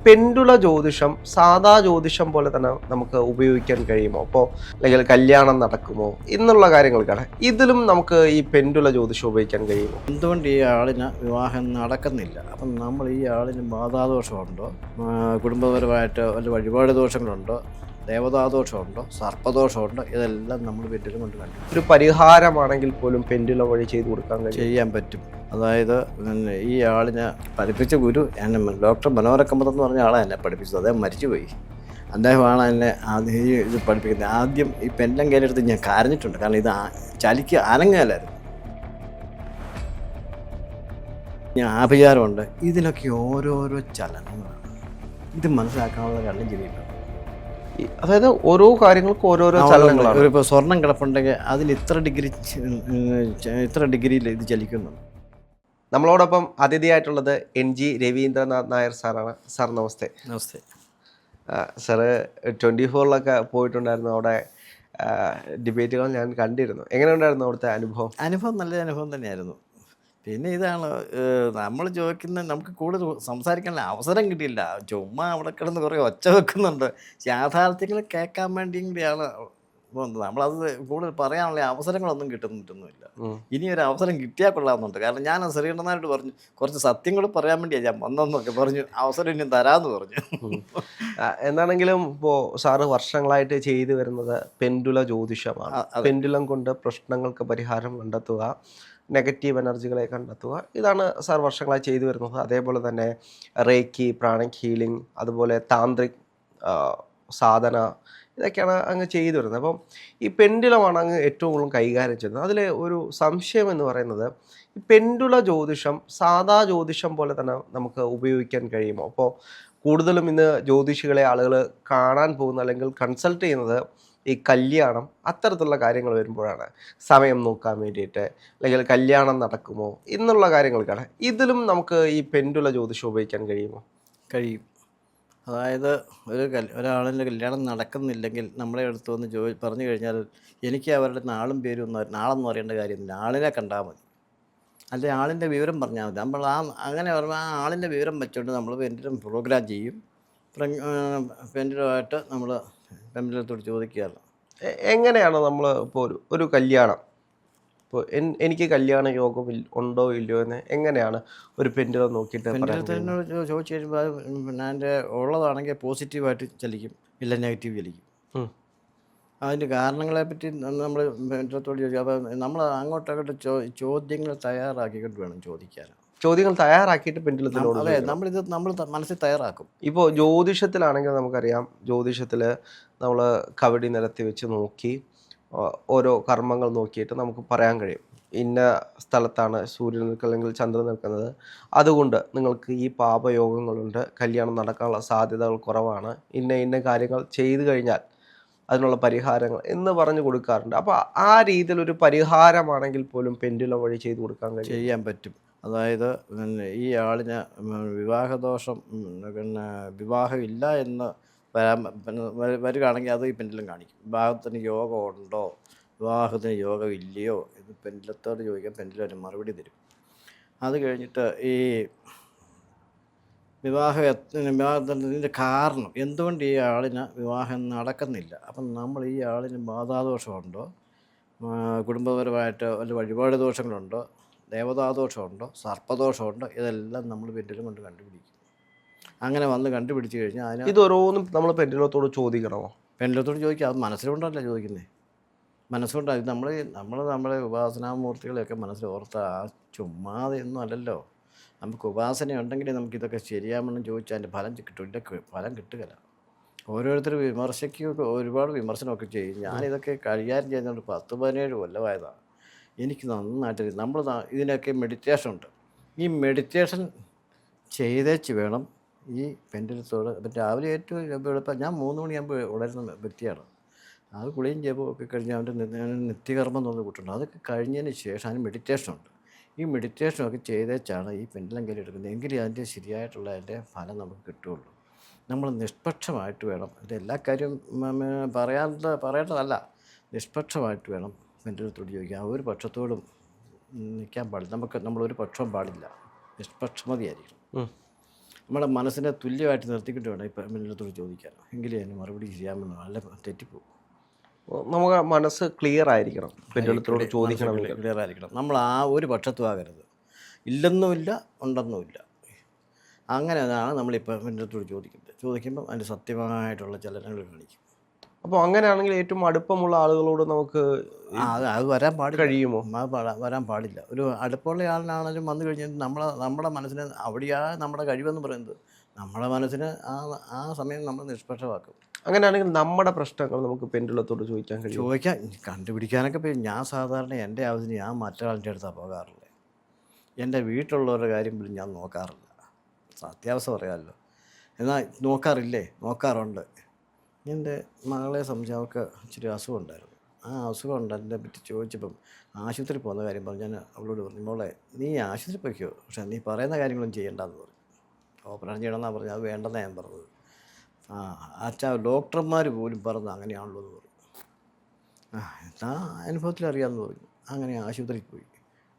Pendula ജ്യോതിഷം സാധാ ജ്യോതിഷം പോലെ തന്നെ നമുക്ക് ഉപയോഗിക്കാൻ കഴിയുമോ? അപ്പോൾ അല്ലെങ്കിൽ കല്യാണം നടക്കുമോ എന്നുള്ള കാര്യങ്ങൾക്കാണ്. ഇതിലും നമുക്ക് ഈ പെൻഡുല ജ്യോതിഷം ഉപയോഗിക്കാൻ കഴിയുമോ? എന്തുകൊണ്ട് ഈ ആളിന് വിവാഹം നടക്കുന്നില്ല? അപ്പം നമ്മൾ ഈ ആളിന് ബാധാദോഷമുണ്ടോ, കുടുംബപരമായിട്ട് വല്ല വഴിപാട് ദോഷങ്ങളുണ്ടോ, ദേവതാദോഷമുണ്ടോ, സർപ്പദോഷമുണ്ടോ, ഇതെല്ലാം നമ്മൾ പെൻഡുലം കൊണ്ട് കണ്ടു ഒരു പരിഹാരമാണെങ്കിൽ പോലും പെൻഡുല വഴി ചെയ്തു കൊടുക്കാൻ കഴിയും. ചെയ്യാൻ പറ്റും. അതായത് ഈ ആളിനെ പഠിപ്പിച്ച ഗുരു ഡോക്ടർ മനോരക്കമ്പത്ത് എന്ന് പറഞ്ഞ ആളെ എന്നെ പഠിപ്പിച്ചത്. അദ്ദേഹം മരിച്ചുപോയി. അദ്ദേഹമാണ് എന്നെ ആദ്യം ഈ ഇത് പഠിപ്പിക്കുന്നത്. ആദ്യം ഈ പെൻഡം കയ്യിലെടുത്ത് ഞാൻ കരഞ്ഞിട്ടുണ്ട്. കാരണം ഇത് ചലിക്ക് അനങ്ങലായിരുന്നു. ആഭിചാരമുണ്ട്. ഇതിനൊക്കെ ഓരോരോ ചലനങ്ങളാണ്. ഇത് മനസ്സിലാക്കാനുള്ള കണ്ണും ചെവിയില്ല. അതായത് ഓരോ കാര്യങ്ങൾക്കും ഓരോരോ ചലനങ്ങളാണ്. ഇപ്പോൾ സ്വർണം കിടപ്പുണ്ടെങ്കിൽ അതിന് ഇത്ര ഡിഗ്രിയിൽ ഇത് ചലിക്കുന്നുണ്ട്. നമ്മളോടൊപ്പം അതിഥിയായിട്ടുള്ളത് NG രവീന്ദ്രനാഥ് നായർ സാറാണ്. സാർ നമസ്തേ. നമസ്തേ സാറ് 24-ലൊക്കെ പോയിട്ടുണ്ടായിരുന്നു. അവിടെ ഡിബേറ്റുകൾ ഞാൻ കണ്ടിരുന്നു. എങ്ങനെയുണ്ടായിരുന്നു അവിടുത്തെ അനുഭവം? നല്ല അനുഭവം തന്നെയായിരുന്നു. പിന്നെ ഇതാണ് നമ്മൾ ചോദിക്കുന്നത്, നമുക്ക് കൂടുതൽ സംസാരിക്കാനുള്ള അവസരം കിട്ടിയില്ല. ചുമ്മാ അവിടെ കിടന്ന് കുറേ ഒച്ച വെക്കുന്നുണ്ട്. യാഥാർത്ഥ്യങ്ങൾ കേൾക്കാൻ വേണ്ടിയും കൂടിയാണ് പോകുന്നത്. നമ്മളത് കൂടുതൽ പറയാനുള്ള അവസരങ്ങളൊന്നും കിട്ടുന്നില്ല. ഇനിയൊരു അവസരം കിട്ടിയാൽ കൊള്ളാമെന്നുണ്ട്. കാരണം ഞാൻ ശ്രീകണ്ഠനായിട്ട് പറഞ്ഞു, കുറച്ച് സത്യങ്ങൾ പറയാൻ വേണ്ടിയാണ് ഞാൻ വന്നതെന്നൊക്കെ പറഞ്ഞു. അവസരം ഇനി തരാമെന്ന് പറഞ്ഞു. എന്താണെങ്കിലും ഇപ്പോൾ സാറ് വർഷങ്ങളായിട്ട് ചെയ്തു വരുന്നത് പെൻഡുല ജ്യോതിഷമാണ്. പെൻഡുലം കൊണ്ട് പ്രശ്നങ്ങൾക്ക് പരിഹാരം കണ്ടെത്തുക, നെഗറ്റീവ് എനർജികളെ കണ്ടെത്തുക, ഇതാണ് സാർ വർഷങ്ങളായി ചെയ്തു വരുന്നത്. അതേപോലെ തന്നെ റേക്കി, പ്രാണിക് ഹീലിംഗ്, അതുപോലെ താന്ത്രിക് സാധന, ഇതൊക്കെയാണ് അങ്ങ് ചെയ്തു വരുന്നത്. അപ്പം ഈ പെൻഡുലമാണ് അങ്ങ് ഏറ്റവും കൂടുതൽ കൈകാര്യം ചെയ്യുന്നത്. അതിലെ ഒരു സംശയം എന്ന് പറയുന്നത്, ഈ പെൻഡുല ജ്യോതിഷം സാധാ ജ്യോതിഷം പോലെ തന്നെ നമുക്ക് ഉപയോഗിക്കാൻ കഴിയുമോ? അപ്പോൾ കൂടുതലും ഇന്ന് ജ്യോതിഷികളെ ആളുകൾ കാണാൻ പോകുന്ന അല്ലെങ്കിൽ കൺസൾട്ട് ചെയ്യുന്നത് ഈ കല്യാണം അത്തരത്തിലുള്ള കാര്യങ്ങൾ വരുമ്പോഴാണ്. സമയം നോക്കാൻ വേണ്ടിയിട്ട്, അല്ലെങ്കിൽ കല്യാണം നടക്കുമോ എന്നുള്ള കാര്യങ്ങൾക്കാണ്. ഇതിലും നമുക്ക് ഈ പെൻഡുല ജ്യോതിഷം ഉപയോഗിക്കാൻ കഴിയുമോ? കഴിയും. അതായത് ഒരാളിൻ്റെ കല്യാണം നടക്കുന്നില്ലെങ്കിൽ നമ്മളെ അടുത്ത് വന്ന് പറഞ്ഞു കഴിഞ്ഞാൽ എനിക്ക് അവരുടെ നാളും പേരും നാളെന്ന് പറയേണ്ട കാര്യമില്ല. ആളിനെ കണ്ടാൽ മതി, അല്ലെങ്കിൽ ആളിൻ്റെ വിവരം പറഞ്ഞാൽ മതി. നമ്മൾ അങ്ങനെ പറയുമ്പോൾ ആ ആളിൻ്റെ വിവരം വെച്ചുകൊണ്ട് നമ്മൾ പെൻഡുലം പ്രോഗ്രാം ചെയ്യും. പെൻഡുലമായിട്ട് നമ്മൾ പെൻഡുലത്തോട് ചോദിക്കുകയാണ്. എങ്ങനെയാണ് നമ്മൾ ഇപ്പോൾ ഒരു കല്യാണം, ഇപ്പോൾ എനിക്ക് കല്യാണ യോഗം ഉണ്ടോ ഇല്ലയോ എന്ന് എങ്ങനെയാണ് ഒരു പെൻഡുലം നോക്കിയിട്ട് പെൻഡുലത്തിനോട് ചോദിച്ചു കഴിയുമ്പോൾ പിന്നെ അതിൻ്റെ ഉള്ളതാണെങ്കിൽ പോസിറ്റീവായിട്ട് ചലിക്കും, ഇല്ല നെഗറ്റീവ് ചലിക്കും. അതിൻ്റെ കാരണങ്ങളെപ്പറ്റി നമ്മൾ പെൻഡുലത്തോട് ചോദിക്കും. അപ്പോൾ നമ്മൾ അങ്ങോട്ടങ്ങോട്ട് ചോദ്യങ്ങൾ തയ്യാറാക്കിക്കൊണ്ട് വേണം ചോദിക്കാൻ. ചോദ്യങ്ങൾ തയ്യാറാക്കിയിട്ട് പെൻഡുലത്തിനോട്? അതെ, നമ്മൾ മനസ്സിൽ തയ്യാറാക്കും. ഇപ്പോൾ ജ്യോതിഷത്തിലാണെങ്കിൽ നമുക്കറിയാം, ജ്യോതിഷത്തിൽ നമ്മൾ കവടി നിരത്തി വെച്ച് നോക്കി ഓരോ കർമ്മങ്ങൾ നോക്കിയിട്ട് നമുക്ക് പറയാൻ കഴിയും, ഇന്ന സ്ഥലത്താണ് സൂര്യൻ നിൽക്കുക അല്ലെങ്കിൽ ചന്ദ്രൻ നിൽക്കുന്നത്, അതുകൊണ്ട് നിങ്ങൾക്ക് ഈ പാപയോഗങ്ങളുണ്ട്, കല്യാണം നടക്കാനുള്ള സാധ്യതകൾ കുറവാണ്, ഇന്ന കാര്യങ്ങൾ ചെയ്തു കഴിഞ്ഞാൽ അതിനുള്ള പരിഹാരങ്ങൾ എന്ന് പറഞ്ഞു കൊടുക്കാറുണ്ട്. അപ്പോൾ ആ രീതിയിൽ ഒരു പരിഹാരമാണെങ്കിൽ പോലും പെൻഡുലം വഴി ചെയ്തു കൊടുക്കാൻ ചെയ്യാൻ പറ്റും. അതായത് ഈ ആളിന് വിവാഹദോഷം, പിന്നെ വിവാഹമില്ല എന്ന് വരികയാണെങ്കിൽ അത് ഈ പെൻഡുലം കാണിക്കും. വിവാഹത്തിന് യോഗമുണ്ടോ, വിവാഹത്തിന് യോഗമില്ലയോ ഇത് പെൻഡുലത്തോട് ചോദിക്കാൻ പെൻഡുലം മറുപടി തരും. അത് കഴിഞ്ഞിട്ട് ഈ വിവാഹത്തിൻ്റെ കാരണം, എന്തുകൊണ്ട് ഈ ആളിന് വിവാഹം നടക്കുന്നില്ല? അപ്പം നമ്മൾ ഈ ആളിന് ബാധാദോഷമുണ്ടോ, കുടുംബപരമായിട്ട് വല്ല വഴിപാട് ദോഷങ്ങളുണ്ടോ, ദേവതാദോഷമുണ്ടോ, സർപ്പദോഷമുണ്ടോ, ഇതെല്ലാം നമ്മൾ പെൻഡുലം കൊണ്ട് കണ്ടുപിടിക്കും. അങ്ങനെ വന്ന് കണ്ടുപിടിച്ച് കഴിഞ്ഞാൽ അതിന് ഇതോരോന്നും നമ്മൾ പെൻഡുലത്തോട് ചോദിക്കണമോ? പെൻഡുലത്തോട് ചോദിക്കുക. അത് മനസ്സിലുകൊണ്ടല്ല ചോദിക്കുന്നത്, മനസ്സുകൊണ്ടാണ്. ഇത് നമ്മുടെ ഉപാസനാമൂർത്തികളെയൊക്കെ മനസ്സിൽ ഓർത്താൽ ചുമ്മാതെ ഒന്നും അല്ലല്ലോ. നമുക്ക് ഉപാസന ഉണ്ടെങ്കിൽ നമുക്കിതൊക്കെ ശരിയാമെന്ന് ചോദിച്ചാൽ അതിൻ്റെ ഫലം കിട്ടില്ല, ഫലം കിട്ടുകയില്ല. ഓരോരുത്തർ ഒരുപാട് വിമർശനമൊക്കെ ചെയ്യും. ഞാനിതൊക്കെ കൈകാര്യം ചെയ്യുന്നതുകൊണ്ട് 10-17 കൊല്ലമായതാണ്. എനിക്ക് നന്നായിട്ട് നമ്മൾ ഇതിനൊക്കെ മെഡിറ്റേഷൻ ഉണ്ട്. ഈ മെഡിറ്റേഷൻ ചെയ്തേച്ച് വേണം ഈ പെൻഡുലത്തോട്. രാവിലെ ഏറ്റവും എളുപ്പം ഞാൻ 3 മണിയാകുമ്പോൾ ഉണരുന്ന വ്യക്തിയാണ്. അത് കുളിയും ജപവും ഒക്കെ കഴിഞ്ഞ് അവൻ്റെ നിത്യകർമ്മം എന്ന് പറഞ്ഞ കൂട്ടുണ്ട്. അതൊക്കെ കഴിഞ്ഞതിന് ശേഷം അതിന് മെഡിറ്റേഷനുണ്ട്. ഈ മെഡിറ്റേഷനൊക്കെ ചെയ്തേച്ചാണ് ഈ പെൻഡുലം കയ്യിൽ എടുക്കുന്നത്. എങ്കിലും അതിൻ്റെ ശരിയായിട്ടുള്ള അതിൻ്റെ ഫലം നമുക്ക് കിട്ടുകയുള്ളൂ. നമ്മൾ നിഷ്പക്ഷമായിട്ട് വേണം. ഇത് എല്ലാ കാര്യവും പറയേണ്ടതല്ല, നിഷ്പക്ഷമായിട്ട് വേണം പെൻഡുലത്തോട് ചോദിക്കാം. ഒരു പക്ഷത്തോടും നിൽക്കാൻ പാടില്ല. നമ്മളൊരു പക്ഷവും പാടില്ല, നിഷ്പക്ഷമതിയായിരിക്കണം. നമ്മുടെ മനസ്സിനെ തുല്യമായിട്ട് നിർത്തിക്കിട്ട് വേണം ഇപ്പം എല്ലാത്തോട് ചോദിക്കാൻ, എങ്കിലേ അതിന് മറുപടി ചെയ്യാമെന്ന്, അല്ല തെറ്റിപ്പോകും. നമുക്ക് മനസ്സ് ക്ലിയർ ആയിരിക്കണം പെൻഡുലത്തോട് ചോദിക്കണമെങ്കിൽ. ക്ലിയർ ആയിരിക്കണം. നമ്മൾ ആ ഒരു പക്ഷത്തും ആകരുത്. ഇല്ലെന്നുമില്ല ഉണ്ടെന്നുമില്ല. അങ്ങനെയാണ് നമ്മളിപ്പോൾ പെൻഡുലത്തോട് ചോദിക്കുന്നത്. ചോദിക്കുമ്പോൾ അതിൻ്റെ സത്യമായിട്ടുള്ള ചലനങ്ങൾ കാണിക്കും. അപ്പോൾ അങ്ങനെയാണെങ്കിൽ ഏറ്റവും അടുപ്പമുള്ള ആളുകളോട് നമുക്ക് അത് വരാൻ പാടില്ല. കഴിയുമോ? വരാൻ പാടില്ല. ഒരു അടുപ്പമുള്ള ആളിനാണെങ്കിലും വന്നു കഴിഞ്ഞാൽ നമ്മുടെ മനസ്സിന് അവിടെയാണ് നമ്മുടെ കഴിവെന്ന് പറയുന്നത്. നമ്മുടെ മനസ്സിന് ആ സമയം നമ്മൾ നിഷ്പക്ഷമാക്കും. അങ്ങനെയാണെങ്കിൽ നമ്മുടെ പ്രശ്നങ്ങൾ നമുക്ക് പെൻഡുലത്തോട് ചോദിക്കാൻ കഴിയും. ചോദിക്കാൻ കണ്ടുപിടിക്കാനൊക്കെ പോയി. ഞാൻ സാധാരണ എൻ്റെ ആവശ്യത്തിന് ഞാൻ മറ്റൊരാളുടെ അടുത്താണ് പോകാറില്ല. എൻ്റെ വീട്ടിലുള്ളവരുടെ കാര്യം പോലും ഞാൻ നോക്കാറില്ല. സത്യാവസ്ഥ പറയാമല്ലോ. എന്നാൽ നോക്കാറുണ്ട്. എൻ്റെ മകളെ സംബന്ധിച്ച് അവൾക്ക് ഇച്ചിരി അസുഖം ഉണ്ടായിരുന്നു. ആ അസുഖം ഉണ്ടതിനെ പറ്റി ചോദിച്ചപ്പം ആശുപത്രിയിൽ പോകുന്ന കാര്യം പറഞ്ഞു. ഞാൻ അവളോട് പറഞ്ഞു, മോളെ നീ ആശുപത്രി പോയിക്കോ, പക്ഷേ നീ പറയുന്ന കാര്യങ്ങളൊന്നും ചെയ്യേണ്ടെന്ന് പറഞ്ഞു. ഓപ്പറേഷൻ ചെയ്യണമെന്നാണ് പറഞ്ഞത്. അത് വേണ്ടെന്നാണ് ഞാൻ പറഞ്ഞത്. ഡോക്ടർമാർ പോലും പറഞ്ഞു അങ്ങനെയാണല്ലോ എന്ന് പറഞ്ഞു. ആ അനുഭവത്തിൽ അറിയാമെന്ന് പറഞ്ഞു. അങ്ങനെ ആശുപത്രിയിൽ പോയി.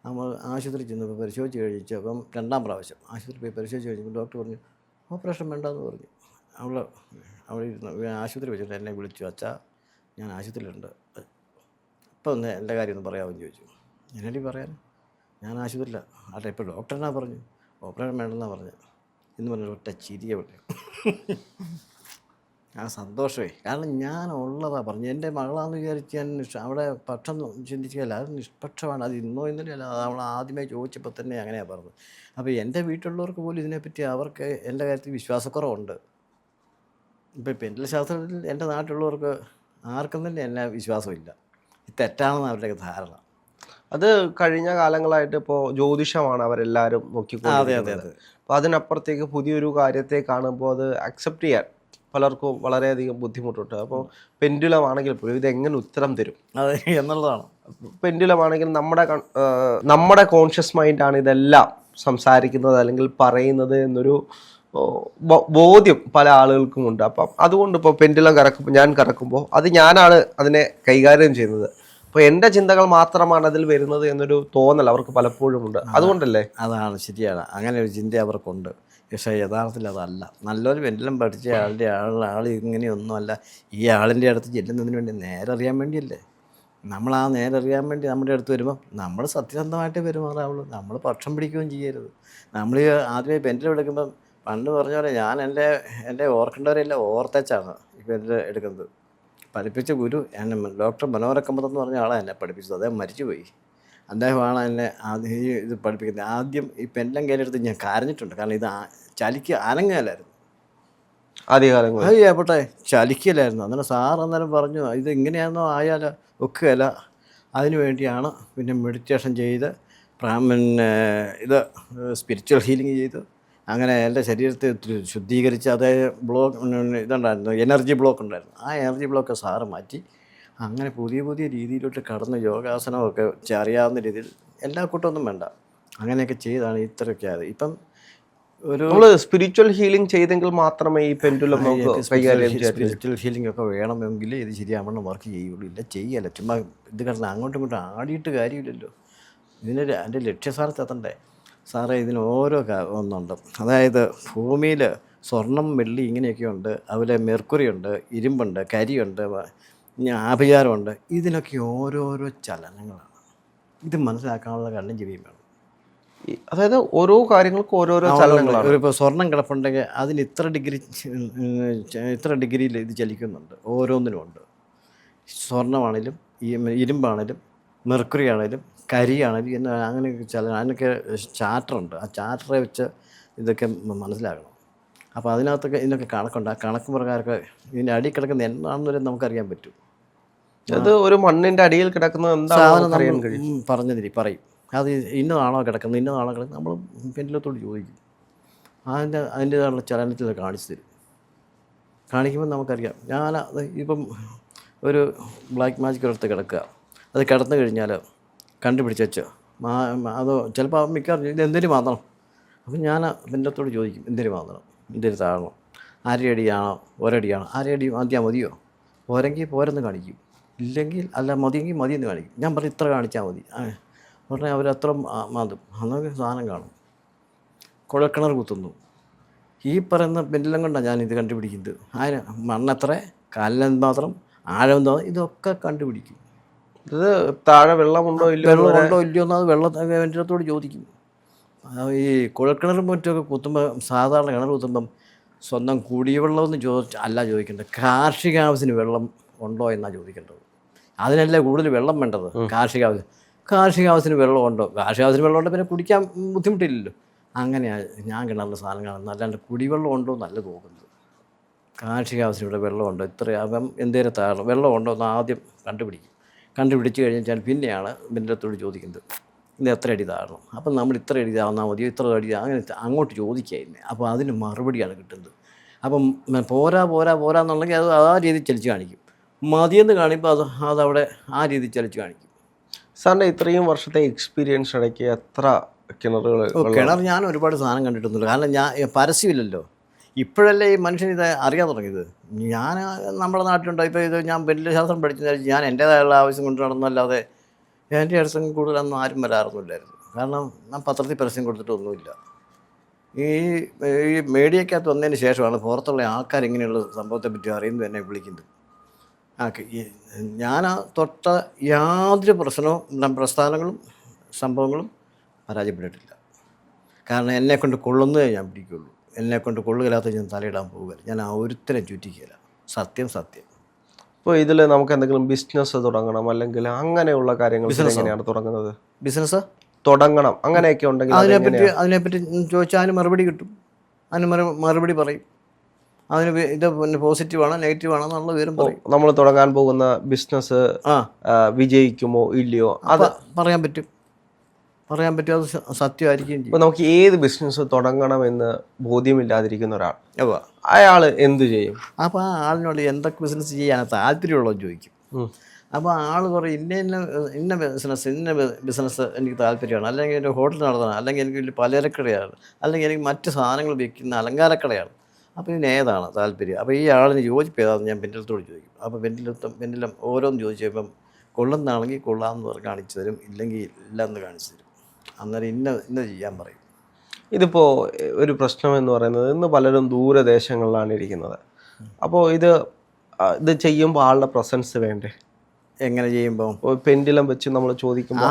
നമ്മൾ ആശുപത്രി ചെന്നപ്പോൾ പരിശോധിച്ച് കഴിച്ചപ്പം 2ാം പ്രാവശ്യം ആശുപത്രി പോയി പരിശോധിച്ച് കഴിച്ചപ്പോൾ ഡോക്ടർ പറഞ്ഞു ഓപ്പറേഷൻ വേണ്ടെന്ന് പറഞ്ഞു. അവിടെ ഇരുന്ന് ആശുപത്രി വെച്ചിട്ട് എന്നെ വിളിച്ചു, അച്ഛാ ഞാൻ ആശുപത്രിയിലുണ്ട്, ഇപ്പം ഒന്ന് എൻ്റെ കാര്യം ഒന്ന് പറയാമെന്ന് ചോദിച്ചു. ഞാനടി പറയാൻ, ഞാൻ ആശുപത്രിയിലാണ്. അല്ല ഇപ്പോൾ ഡോക്ടറിനാ പറഞ്ഞു ഓപ്പറേഷൻ വേണ്ടെന്നാണ് പറഞ്ഞത് എന്ന് പറഞ്ഞ ഒറ്റ ചിരിയെ പറഞ്ഞു. ആ സന്തോഷമേ, കാരണം ഞാൻ ഉള്ളതാണ് പറഞ്ഞു. എൻ്റെ മകളാന്ന് വിചാരിച്ച് ഞാൻ അവിടെ പക്ഷം ചിന്തിക്കുകയല്ല, അത് നിഷ്പക്ഷമാണ്. അത് ഇന്നോ ഇന്നലെ അല്ല, അത് അവൾ ആദ്യമേ ചോദിച്ചപ്പോൾ തന്നെ അങ്ങനെയാണ് പറഞ്ഞത്. അപ്പോൾ എൻ്റെ വീട്ടിലുള്ളവർക്ക് പോലും ഇതിനെപ്പറ്റി അവർക്ക് എൻ്റെ കാര്യത്തിൽ വിശ്വാസക്കുറവുണ്ട്. ഇപ്പോൾ പെൻഡുല ശാസ്ത്രത്തിൽ എൻ്റെ നാട്ടിലുള്ളവർക്ക് ആർക്കും തന്നെ എന്നെ വിശ്വാസമില്ല. ഇത് തെറ്റാണെന്ന് അവരുടെ ധാരണ. അത് കഴിഞ്ഞ കാലങ്ങളായിട്ട് ഇപ്പോൾ ജ്യോതിഷമാണ് അവരെല്ലാവരും നോക്കിക്കൊണ്ടിരിക്കുന്നത്. അപ്പോൾ അതിനപ്പുറത്തേക്ക് പുതിയൊരു കാര്യത്തെ കാണുമ്പോൾ അത് അക്സെപ്റ്റ് ചെയ്യാൻ പലർക്കും വളരെയധികം ബുദ്ധിമുട്ടുണ്ട്. അപ്പോൾ പെൻഡുലമാണെങ്കിൽ പോലും ഇതെങ്ങനെ ഉത്തരം തരും അതെ എന്നുള്ളതാണ്. പെൻഡുലമാണെങ്കിൽ നമ്മുടെ കോൺഷ്യസ് മൈൻഡാണ് ഇതെല്ലാം സംസാരിക്കുന്നത് അല്ലെങ്കിൽ പറയുന്നത് എന്നൊരു ബോധ്യം പല ആളുകൾക്കുമുണ്ട്. അപ്പം അതുകൊണ്ട് ഇപ്പോൾ പെൻഡുലം ഞാൻ കറക്കുമ്പോൾ അത് ഞാനാണ് അതിനെ കൈകാര്യം ചെയ്യുന്നത്. അപ്പോൾ എൻ്റെ ചിന്തകൾ മാത്രമാണ് അതിൽ വരുന്നത് എന്നൊരു തോന്നൽ അവർക്ക് പലപ്പോഴും ഉണ്ട്. അതുകൊണ്ടല്ലേ? അതാണ്, ശരിയാണ്. അങ്ങനെ ഒരു ചിന്ത അവർക്കുണ്ട്. പക്ഷേ യഥാർത്ഥത്തിൽ അതല്ല. നല്ലൊരു പെൻഡുലം പഠിച്ച ആൾ ഇങ്ങനെയൊന്നുമല്ല. ഈ ആളിൻ്റെ അടുത്ത് ചെല്ലുന്നതിന് വേണ്ടി നേരെ അറിയാൻ വേണ്ടിയല്ലേ. നമ്മൾ ആ നേരെ അറിയാൻ വേണ്ടി നമ്മുടെ അടുത്ത് വരുമ്പോൾ നമ്മൾ സത്യസന്ധമായിട്ട് പെരുമാറാവുള്ളൂ. നമ്മൾ പക്ഷം പിടിക്കുകയും ചെയ്യരുത്. നമ്മൾ ആദ്യമേ പെൻഡുലം എടുക്കുമ്പം പണ്ട് പറഞ്ഞ പോലെ ഞാൻ എൻ്റെ ഓർക്കേണ്ടവരെല്ലാം ഓർത്തേച്ചാണ് ഈ പെൻഡുലം എടുക്കുന്നത്. പഠിപ്പിച്ച ഗുരു ഡോക്ടർ മനോഹര കമ്പത്ത് എന്ന് പറഞ്ഞ ആളാണ് എന്നെ പഠിപ്പിച്ചത്. അദ്ദേഹം മരിച്ചുപോയി. അദ്ദേഹമാണ് എന്നെ ആദ്യം ഇത് പഠിപ്പിക്കുന്നത്. ആദ്യം ഈ പെൻഡുലം കയ്യിലെടുത്ത് ഞാൻ കരഞ്ഞിട്ടുണ്ട്. കാരണം ഇത് അനങ്ങലായിരുന്നു ആദ്യകാലങ്ങളിൽ. എപ്പോട്ടെ ചലിക്കലായിരുന്നു. അന്നേരം അന്നേരം പറഞ്ഞു ഇത് ഇങ്ങനെയാണെന്നോ ആയാൽ ഒക്കുകയല്ല, അതിനു വേണ്ടിയാണ് പിന്നെ മെഡിറ്റേഷൻ ചെയ്ത് പിന്നെ ഇത് സ്പിരിച്വൽ ഹീലിംഗ് ചെയ്ത് അങ്ങനെ എൻ്റെ ശരീരത്തെ ശുദ്ധീകരിച്ച് അതായത് ഇതുണ്ടായിരുന്നു, എനർജി ബ്ലോക്ക് ഉണ്ടായിരുന്നു. ആ എനർജി ബ്ലോക്ക് സാറ് മാറ്റി അങ്ങനെ പുതിയ രീതിയിലോട്ട് കടന്ന് യോഗാസനമൊക്കെ അറിയാവുന്ന രീതിയിൽ എല്ലാ കൂട്ടമൊന്നും വേണ്ട, അങ്ങനെയൊക്കെ ചെയ്താണ് ഇത്രയൊക്കെ ആയത്. ഇപ്പം നമ്മൾ സ്പിരിച്വൽ ഹീലിംഗ് ചെയ്തെങ്കിൽ മാത്രമേ ഈ പെൻഡുലം സ്പിരിച്വൽ ഹീലിംഗ് ഒക്കെ വേണമെങ്കിൽ ഇത് ശരിയാവണം വർക്ക് ചെയ്യുള്ളൂ. ഇല്ല ചെയ്യല്ല, ചുമ്മാ ഇത് കിടന്ന് അങ്ങോട്ടും ഇങ്ങോട്ടും ആടിയിട്ട് കാര്യമില്ലല്ലോ. എൻ്റെ ലക്ഷ്യസ്ഥാനത്ത് എത്തണ്ടേ. സാറേ ഇതിന് ഓരോ ഒന്നുണ്ട്. അതായത് ഭൂമിയിൽ സ്വർണം വെള്ളി ഇങ്ങനെയൊക്കെ ഉണ്ട്, അതുപോലെ മെർക്കുറി ഉണ്ട്, ഇരുമ്പുണ്ട്, കരിയുണ്ട്, ആഭിചാരമുണ്ട്. ഇതിനൊക്കെ ഓരോരോ ചലനങ്ങളാണ്. ഇത് മനസ്സിലാക്കാനുള്ള കണ്ണും ചെവിയും വേണം. അതായത് ഓരോ കാര്യങ്ങൾക്കും ഓരോരോ ചലനങ്ങളാണ്. ഇപ്പോൾ സ്വർണം കിടപ്പുണ്ടെങ്കിൽ അതിന് ഇത്ര ഡിഗ്രിയിൽ ഇത് ചലിക്കുന്നുണ്ട്. ഓരോന്നിനും ഉണ്ട്. സ്വർണ്ണമാണേലും ഇരുമ്പാണേലും മെർക്കുറി ആണേലും കരിയാണേലും അങ്ങനെയൊക്കെ അതിനൊക്കെ ചാർട്ടറുണ്ട്. ആ ചാർട്ടറെ വെച്ച് ഇതൊക്കെ മനസ്സിലാക്കണം. അപ്പോൾ അതിനകത്തൊക്കെ ഇതിനൊക്കെ കണക്കുണ്ട്. ആ കണക്ക് പ്രകാരമൊക്കെ ഇതിൻ്റെ അടിയിൽ കിടക്കുന്ന എന്താണെന്ന് വരെ നമുക്കറിയാൻ പറ്റും. അത് ഒരു മണ്ണിൻ്റെ അടിയിൽ കിടക്കുന്നത് എന്താണെന്ന് പറയും. അത് ഇന്നതാണോ കിടക്കുന്നത് നമ്മൾ പെൻഡുലത്തോട് ചോദിക്കും. അതിൻ്റേതായുള്ള ചലനത്തിൽ കാണിച്ചു തരും. കാണിക്കുമ്പോൾ നമുക്കറിയാം. ഇപ്പം ഒരു ബ്ലാക്ക് മാജിക് ഒരിടത്ത് കിടക്കുക, അത് കിടന്നു കഴിഞ്ഞാൽ കണ്ടുപിടിച്ച് വെച്ച് അതോ ചിലപ്പോൾ മിക്കവാറും ഇത് എന്തിനു മാന്തണം. അപ്പം ഞാൻ പെൻഡുലത്തോട് ചോദിക്കും എന്തിനു മാന്തണം, എന്തിനു താഴണം, അരയടിയാണോ ഒരടിയാണോ, അരയടി ആദ്യം മതിയോ, പോരെങ്കിൽ പോരെന്ന് കാണിക്കും, ഇല്ലെങ്കിൽ അല്ല മതിയെങ്കിൽ മതിയെന്ന് കാണിക്കും. ഞാൻ പറയും ഇത്ര കാണിച്ചാൽ മതി. ഉടനെ അവരത്ര മാതും. അന്നൊക്കെ സാധനം കാണും. കുഴൽക്കിണർ കുത്തുന്നു, ഈ പറയുന്ന പെൻഡിലും കൊണ്ടാണ് ഞാൻ ഇത് കണ്ടുപിടിക്കുന്നത്. അതിന് മണ്ണെത്ര, കാലിനെന്ത് മാത്രം, ആഴം എന്തോ, ഇതൊക്കെ കണ്ടുപിടിക്കും. ഇത് താഴെ വെള്ളമുണ്ടോ ഇല്ലയോ വെള്ളമുണ്ടോ ഇല്ലയോ എന്ന് അത് വെള്ളത്തോട് ചോദിക്കും. ഈ കുഴൽക്കിണറും മറ്റൊക്കെ കുത്തുമ്പോൾ, സാധാരണ കിണർ കുത്തുമ്പം സ്വന്തം കുടിവെള്ളമെന്ന് അല്ല ചോദിക്കേണ്ടത്, കാർഷിക ആവശ്യത്തിന് വെള്ളം ഉണ്ടോ എന്നാണ് ചോദിക്കേണ്ടത്. അതിനല്ലേ കൂടുതൽ വെള്ളം വേണ്ടത്. കാർഷിക ആവശ്യത്തിന് വെള്ളം ഉണ്ടോ, കാർഷിക ആവശ്യത്തിന് വെള്ളം ഉണ്ടോ പിന്നെ കുടിക്കാൻ ബുദ്ധിമുട്ടില്ലല്ലോ. അങ്ങനെയാണ് ഞാൻ കിണറിൻ്റെ സാധനം കാണുന്നത്. അല്ലാണ്ട് കുടിവെള്ളം ഉണ്ടോ എന്നല്ല നോക്കുന്നത്. കാർഷിക ആവശ്യത്തിന് ഇവിടെ വെള്ളമുണ്ടോ, ഇത്രയാകുമ്പം എന്തേലും താഴെ വെള്ളം ഉണ്ടോ എന്ന് ആദ്യം കണ്ടുപിടിച്ച് കഴിഞ്ഞാൽ പിന്നെയാണ് ബന്ധത്തോട് ചോദിക്കുന്നത് ഇത് എത്ര അടി താഴണം. അപ്പം നമ്മൾ ഇത്ര അടി താഴ്ന്നാൽ മതിയോ, ഇത്ര അടി അങ്ങനെ അങ്ങോട്ട് ചോദിക്കുകയായിരുന്നു. അപ്പോൾ അതിന് മറുപടിയാണ് കിട്ടുന്നത്. അപ്പം പോരാ എന്നുണ്ടെങ്കിൽ അത് ആ രീതിയിൽ ചലിച്ച് കാണിക്കും. മതിയെന്ന് കാണിപ്പോൾ അതവിടെ ആ രീതിയിൽ ചലിച്ച് കാണിക്കും. സാറിൻ്റെ ഇത്രയും വർഷത്തെ എക്സ്പീരിയൻസ് ഇടയ്ക്ക് എത്ര കിണറുകൾ? കിണർ ഞാൻ ഒരുപാട് സാധനം കണ്ടിട്ടൊന്നുമില്ല. കാരണം ഞാൻ പരസ്യമില്ലല്ലോ. ഇപ്പോഴല്ലേ ഈ മനുഷ്യൻ ഇത് അറിയാൻ തുടങ്ങിയത്. ഞാൻ നമ്മുടെ നാട്ടിലുണ്ടോ ഇപ്പോൾ ഇത് ഞാൻ വലിയ ശാസ്ത്രം പഠിച്ചെന്ന് ഞാൻ എൻ്റേതായുള്ള ആവശ്യം കൊണ്ട് നടന്നല്ലാതെ എൻ്റെ അടുത്തും കൂടുതലൊന്നും ആരും വരാറൊന്നുമില്ലായിരുന്നു. കാരണം ഞാൻ പത്രത്തിൽ പരസ്യം കൊടുത്തിട്ടൊന്നുമില്ല. ഈ മീഡിയക്കകത്ത് വന്നതിന് ശേഷമാണ് പുറത്തുള്ള ആൾക്കാർ ഇങ്ങനെയുള്ള സംഭവത്തെപ്പറ്റി അറിയുന്നത് എന്നെ വിളിക്കുന്നത്. ഞാൻ തൊട്ട യാതൊരു പ്രസ്ഥാനങ്ങളും സംഭവങ്ങളും പരാജയപ്പെട്ടിട്ടില്ല. കാരണം എന്നെക്കൊണ്ട് കൊള്ളുന്നതേ ഞാൻ പിടിക്കുകയുള്ളൂ. എന്നെക്കൊണ്ട് കൊള്ളുകയില്ലാത്ത ഞാൻ തലയിടാൻ പോവുകയില്ല. ഞാൻ ഒരുത്തരം ചുറ്റിക്കുകയില്ല. സത്യം. ഇപ്പോൾ ഇതിൽ നമുക്ക് എന്തെങ്കിലും ബിസിനസ് തുടങ്ങണം അല്ലെങ്കിൽ അങ്ങനെയുള്ള കാര്യങ്ങൾ എങ്ങനെയാണ് തുടങ്ങുന്നത്? ബിസിനസ് തുടങ്ങണം അങ്ങനെയൊക്കെ ഉണ്ടെങ്കിൽ അതിനെപ്പറ്റി ചോദിച്ചാൽ അതിന് മറുപടി കിട്ടും. അതിന് മറുപടി പറയും. അതിന് ഇത് പിന്നെ പോസിറ്റീവാണോ നെഗറ്റീവാണോ എന്നുള്ള വിവരം പറയും. നമ്മൾ തുടങ്ങാൻ പോകുന്ന ബിസിനസ് വിജയിക്കുമോ ഇല്ലയോ അത് പറയാൻ പറ്റും. അത് സത്യമായിരിക്കും. ഇപ്പോൾ നമുക്ക് ഏത് ബിസിനസ് തുടങ്ങണമെന്ന് ബോധ്യമില്ലാതിരിക്കുന്ന ഒരാൾ, അയാൾ എന്ത് ചെയ്യും? അപ്പോൾ ആ ആളിനോട് എന്തൊക്കെ ബിസിനസ് ചെയ്യാൻ താല്പര്യമുള്ളതെന്ന് ചോദിക്കും. അപ്പോൾ ആൾ പറയും ഇന്ന ബിസിനസ് എനിക്ക് താല്പര്യമാണ്, അല്ലെങ്കിൽ എൻ്റെ ഹോട്ടൽ നടത്തണം, അല്ലെങ്കിൽ എനിക്ക് വലിയ പലചരക്കടയാണ്, അല്ലെങ്കിൽ എനിക്ക് മറ്റ് സാധനങ്ങൾ വിൽക്കുന്ന അലങ്കാരക്കടയാണ്. അപ്പോൾ ഇതിന് ഏതാണ് താല്പര്യം? അപ്പോൾ ഈ ആളിന് യോജിപ്പ് ഏതാണെന്ന് ഞാൻ പെൻഡിലത്തോട് ചോദിക്കും. അപ്പോൾ പെൻഡിലം ഓരോന്ന് ചോദിച്ചപ്പം കൊള്ളുന്നതാണെങ്കിൽ കൊള്ളാമെന്ന് പറഞ്ഞ് കാണിച്ചു തരും, ഇല്ലെങ്കിൽ ഇല്ലെന്ന് കാണിച്ചു തരും. അന്നേരം ഇന്ന ചെയ്യാൻ പറയും. ഇതിപ്പോൾ ഒരു പ്രശ്നം എന്ന് പറയുന്നത് ഇന്ന് പലരും ദൂരദേശങ്ങളിലാണ് ഇരിക്കുന്നത്. അപ്പോൾ ഇത് ചെയ്യുമ്പോൾ ആളുടെ പ്രസൻസ് വേണ്ടേ? എങ്ങനെ ചെയ്യുമ്പോൾ പെൻഡിലം വെച്ച് നമ്മൾ ചോദിക്കുമ്പോൾ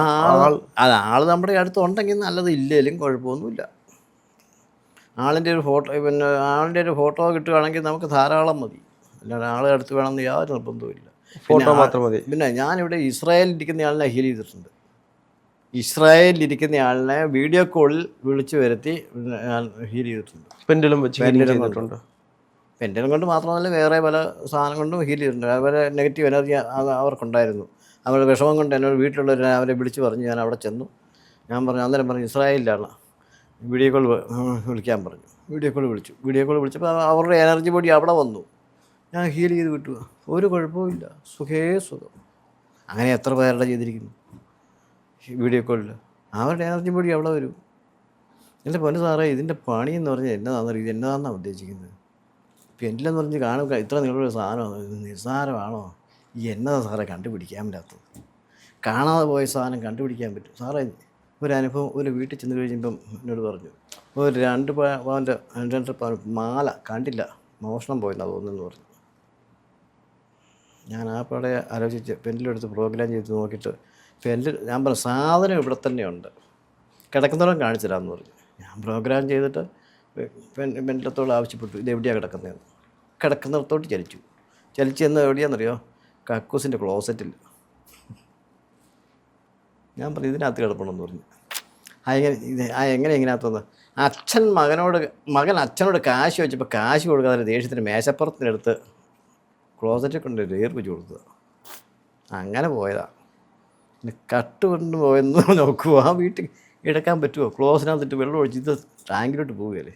ആൾ നമ്മുടെ അടുത്ത് ഉണ്ടെങ്കിൽ നല്ലത്, ഇല്ലെങ്കിലും കുഴപ്പമൊന്നുമില്ല. ആളിൻ്റെ ഒരു ഫോട്ടോ കിട്ടുകയാണെങ്കിൽ നമുക്ക് ധാരാളം മതി. അല്ലാതെ ആളെ അടുത്ത് വേണമെന്ന് യാതൊരു നിർബന്ധവുമില്ല. ഫോട്ടോ മാത്രം മതി. പിന്നെ ഞാനിവിടെ ഇസ്രായേലിലിരിക്കുന്ന ആളിനെ ഹീൽ ചെയ്തിട്ടുണ്ട്. ഇസ്രായേലിലിരിക്കുന്ന ആളിനെ വീഡിയോ കോളിൽ വിളിച്ചു വരുത്തി ഞാൻ ഹീൽ ചെയ്തിട്ടുണ്ട്. പെൻഡിലം വെച്ച് ചെയ്തിട്ടുണ്ട്. പെൻഡിലം കൊണ്ട് മാത്രമല്ല വേറെ പല സാധനം കൊണ്ടും ഹീൽ ചെയ്തിട്ടുണ്ട്. അവരെ നെഗറ്റീവ് എനർജി അവർക്കുണ്ടായിരുന്നു. അവരുടെ വിഷമം കൊണ്ട് എന്നോട് വീട്ടിലുള്ളവർ അവരെ വിളിച്ച് പറഞ്ഞ് ഞാൻ അവിടെ ചെന്നു. ഞാൻ പറഞ്ഞു, അന്നേരം പറഞ്ഞു ഇസ്രായേലിലാണ്, വീഡിയോ കോൾ വിളിക്കാൻ പറഞ്ഞു. വീഡിയോ കോൾ വിളിച്ചപ്പോൾ അവരുടെ എനർജി ബോഡി അവിടെ വന്നു. ഞാൻ ഹീൽ ചെയ്ത് കിട്ടുക, ഒരു കുഴപ്പമില്ല, സുഖം. അങ്ങനെ എത്ര പേരുടെ ചെയ്തിരിക്കുന്നു വീഡിയോ കോളിൽ. അവരുടെ എനർജി ബോഡി അവിടെ വരും. എൻ്റെ പൊന്നു സാറേ, ഇതിൻ്റെ പണി എന്ന് പറഞ്ഞാൽ എന്നതാണെന്നാണ് ഉദ്ദേശിക്കുന്നത്. പെൻഡിലെന്ന് പറഞ്ഞ് കാണുക ഇത്ര നിങ്ങളുടെ സാധനമാണ്, നിസ്സാരമാണോ? എന്നതാ സാറേ കണ്ടുപിടിക്കാൻ പറ്റാത്തത്? കാണാതെ പോയ സാധനം കണ്ടുപിടിക്കാൻ പറ്റും സാറേ. ഒരു അനുഭവം, ഒരു വീട്ടിൽ ചെന്ന് കഴിയുമ്പം എന്നോട് പറഞ്ഞു, ഒരു 2 പവൻ്റെ മാല കണ്ടില്ല, മോഷണം പോയെന്നാണ് തോന്നുന്നു പറഞ്ഞു. ഞാൻ ആ പാടെ ആലോചിച്ച് പെൻഡിലെടുത്ത് പ്രോഗ്രാം ചെയ്ത് നോക്കിയിട്ട് ഞാൻ പറഞ്ഞു സാധനം ഇവിടെ തന്നെയുണ്ട്, കിടക്കുന്നവരും കാണിച്ചു തരാമെന്ന് പറഞ്ഞു. ഞാൻ പ്രോഗ്രാം ചെയ്തിട്ട് പെൻഡിലത്തോട് ആവശ്യപ്പെട്ടു, ഇത് എവിടെയാണ് കിടക്കുന്നതെന്ന്. കിടക്കുന്നിടത്തോട്ട് ചലിച്ചെന്ന് എവിടെയാണെന്നറിയോ? കക്കൂസിൻ്റെ ക്ലോസറ്റിൽ. ഞാൻ പറഞ്ഞു ഇതിനകത്ത് കിടപ്പണമെന്ന് പറഞ്ഞു. എങ്ങനെ ഇതിനകത്തുനിന്ന് മകൻ അച്ഛനോട് കാശ് വെച്ചപ്പോൾ കാശ് കൊടുക്കാതെ ദേഷ്യത്തിന് മേശപ്പുറത്തിനടുത്ത് ക്ലോസറ്റിൽ കൊണ്ട് ഏർ വെച്ച് കൊടുത്തത്. അങ്ങനെ പോയതാണ്. പിന്നെ കട്ട് കൊണ്ട് പോയെന്ന് നോക്കുമോ? ആ വീട്ടിൽ എടുക്കാൻ പറ്റുമോ? ക്ലോസിനകത്തിട്ട് വെള്ളം ഒഴിച്ച് ഇത് ടാങ്കിലോട്ട് പോവുകയല്ലേ.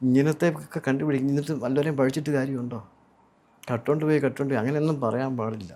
ഇങ്ങനത്തെ ഒക്കെ കണ്ടുപിടിക്കും. ഇന്നത്തെ വല്ലവരെയും പഴിച്ചിട്ട് കാര്യമുണ്ടോ? കട്ടുകൊണ്ട് പോയി അങ്ങനെയൊന്നും പറയാൻ പാടില്ല.